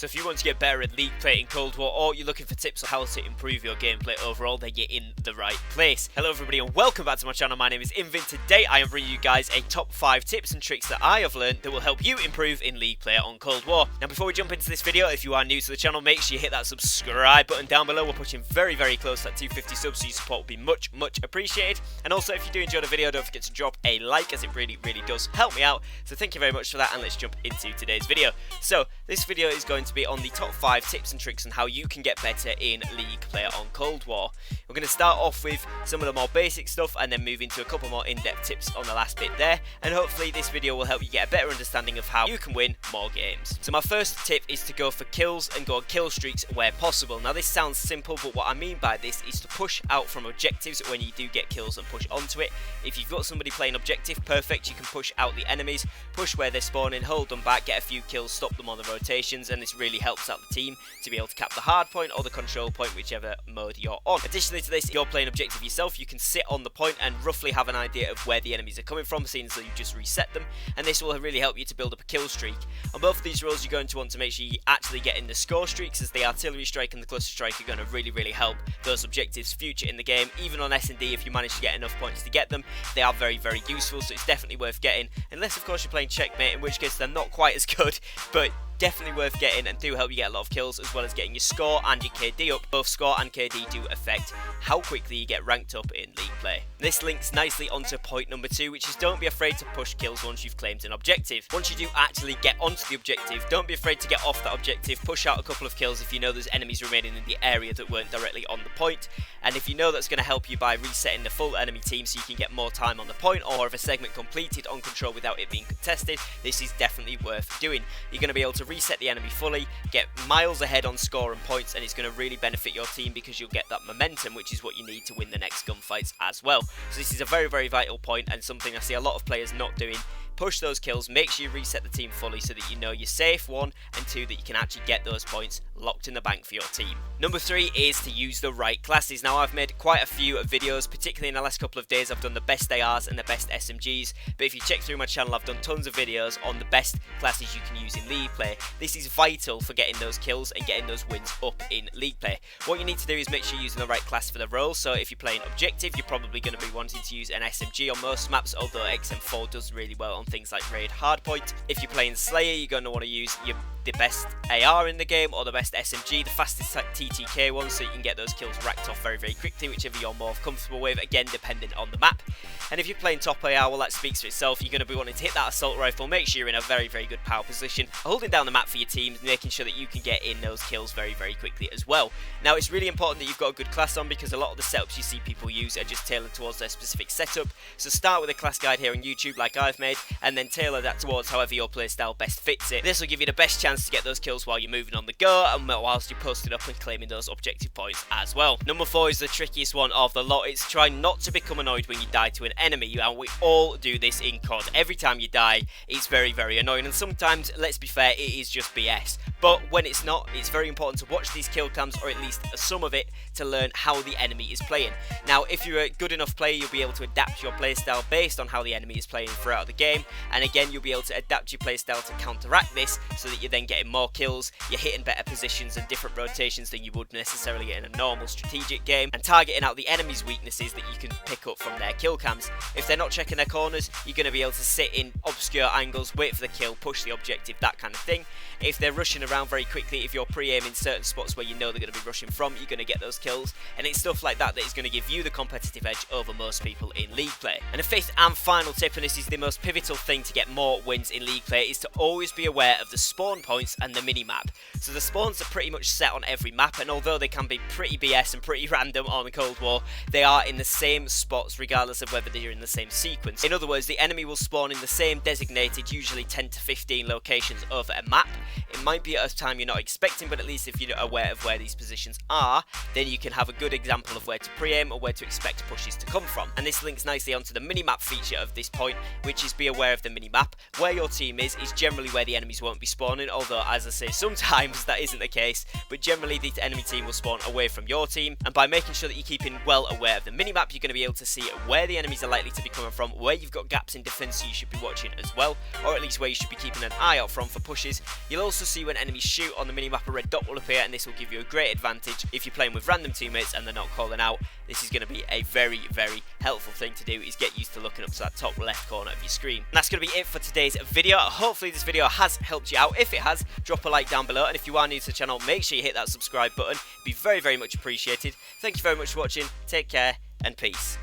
So if you want to get better at League play in Cold War, or you're looking for tips on how to improve your gameplay overall, then you're in the right place. Hello everybody and welcome back to my channel. My name is Invin. Today I am bringing you guys a top 5 tips and tricks that I have learned that will help you improve in League play on Cold War. Now before we jump into this video, if you are new to the channel, make sure you hit that subscribe button down below. We're pushing very close to that 250 subs, so your support will be much appreciated. And also if you do enjoy the video, don't forget to drop a like, as it really does help me out. So thank you very much for that, and let's jump into today's video. So this video is going to be on the top 5 tips and tricks on how you can get better in League play on Cold War. We're going to start off with some of the more basic stuff and then move into a couple more in-depth tips on the last bit there, and hopefully this video will help you get a better understanding of how you can win more games. So my first tip is to go for kills and go on kill streaks where possible. Now this sounds simple, but what I mean by this is to push out from objectives when you do get kills and push onto it. If you've got somebody playing objective, perfect, you can push out the enemies, push where they're spawning, hold them back, get a few kills, stop them on the rotations, and this really helps out the team to be able to cap the hard point or the control point, whichever mode you're on. Additionally to this, if you're playing objective yourself, you can sit on the point and roughly have an idea of where the enemies are coming from, seeing as though you just reset them, and this will really help you to build up a kill streak. On both of these roles, you're going to want to make sure you actually get in the score streaks, as the artillery strike and the cluster strike are going to really help those objectives future in the game. Even on S&D, if you manage to get enough points to get them, they are very useful, so it's definitely worth getting, unless of course you're playing checkmate, in which case they're not quite as good, but definitely worth getting and do help you get a lot of kills, as well as getting your score and your KD up. Both score and KD do affect how quickly you get ranked up in League play. This links nicely onto point number 2, which is don't be afraid to push kills once you've claimed an objective. Once you do actually get onto the objective, don't be afraid to get off that objective, push out a couple of kills if you know there's enemies remaining in the area that weren't directly on the point, and if you know that's going to help you by resetting the full enemy team so you can get more time on the point, or if a segment completed on control without it being contested, this is definitely worth doing. You're going to be able to reset the enemy fully, get miles ahead on score and points, and it's going to really benefit your team because you'll get that momentum, which is what you need to win the next gunfights as well. So this is a very vital point, and something I see a lot of players not doing. Push those kills, make sure you reset the team fully so that you know you're safe, 1, and 2, that you can actually get those points locked in the bank for your team. Number 3 is to use the right classes. Now I've made quite a few videos, particularly in the last couple of days. I've done the best ARs and the best SMGs, but if you check through my channel, I've done tons of videos on the best classes you can use in League play. This is vital for getting those kills and getting those wins up in League play. What you need to do is make sure you're using the right class for the role. So if you're playing objective, you're probably going to be wanting to use an SMG on most maps, although XM4 does really well on things like raid hardpoint. If you're playing Slayer, you're going to want to use the best AR in the game or the best SMG, the fastest TTK one, so you can get those kills racked off very quickly, whichever you're more comfortable with, again depending on the map. And if you're playing top AR, well, that speaks for itself. You're going to be wanting to hit that assault rifle, make sure you're in a very good power position, holding down the map for your teams, making sure that you can get in those kills very quickly as well. Now it's really important that you've got a good class on, because a lot of the setups you see people use are just tailored towards their specific setup. So start with a class guide here on YouTube like I've made, and then tailor that towards however your playstyle best fits it. This will give you the best chance to get those kills while you're moving on the go, and whilst you're posting up and claiming those objective points as well. Number 4 is the trickiest one of the lot. It's trying not to become annoyed when you die to an enemy, and we all do this in COD. Every time you die, it's very annoying, and sometimes, let's be fair, it is just BS. But when it's not, it's very important to watch these kill cams, or at least some of it, to learn how the enemy is playing. Now, if you're a good enough player, you'll be able to adapt your playstyle based on how the enemy is playing throughout the game, and again, you'll be able to adapt your playstyle to counteract this, so that you're then getting more kills, you're hitting better positions and different rotations than you would necessarily in a normal strategic game, and targeting out the enemy's weaknesses that you can pick up from their kill cams. If they're not checking their corners, you're going to be able to sit in obscure angles, wait for the kill, push the objective, that kind of thing. If they're rushing around very quickly, if you're pre-aiming certain spots where you know they're going to be rushing from, you're going to get those kills, and it's stuff like that that is going to give you the competitive edge over most people in League play. And the 5th and final tip, and this is the most pivotal thing to get more wins in League play, is to always be aware of the spawn points and the mini-map. So the spawns are pretty much set on every map, and although they can be pretty BS and pretty random on Cold War, they are in the same spots regardless of whether they're in the same sequence. In other words, the enemy will spawn in the same designated, usually 10 to 15 locations over a map. It might be at a time you're not expecting, but at least if you're aware of where these positions are, then you can have a good example of where to pre-aim or where to expect pushes to come from. And this links nicely onto the mini-map feature of this point, which is be aware of the mini-map. Where your team is generally where the enemies won't be spawning, although although as I say, sometimes that isn't the case, but generally the enemy team will spawn away from your team, and by making sure that you're keeping well aware of the minimap, you're going to be able to see where the enemies are likely to be coming from, where you've got gaps in defense you should be watching as well, or at least where you should be keeping an eye out from for pushes. You'll also see when enemies shoot on the minimap, a red dot will appear, and this will give you a great advantage if you're playing with random teammates and they're not calling out. This is going to be a very, very helpful thing to do, is get used to looking up to that top left corner of your screen. And that's going to be it for today's video. Hopefully this video has helped you out. If it has, drop a like down below, and if you are new to the channel, make sure you hit that subscribe button. It'd be very, very much appreciated. Thank you very much for watching. Take care and peace.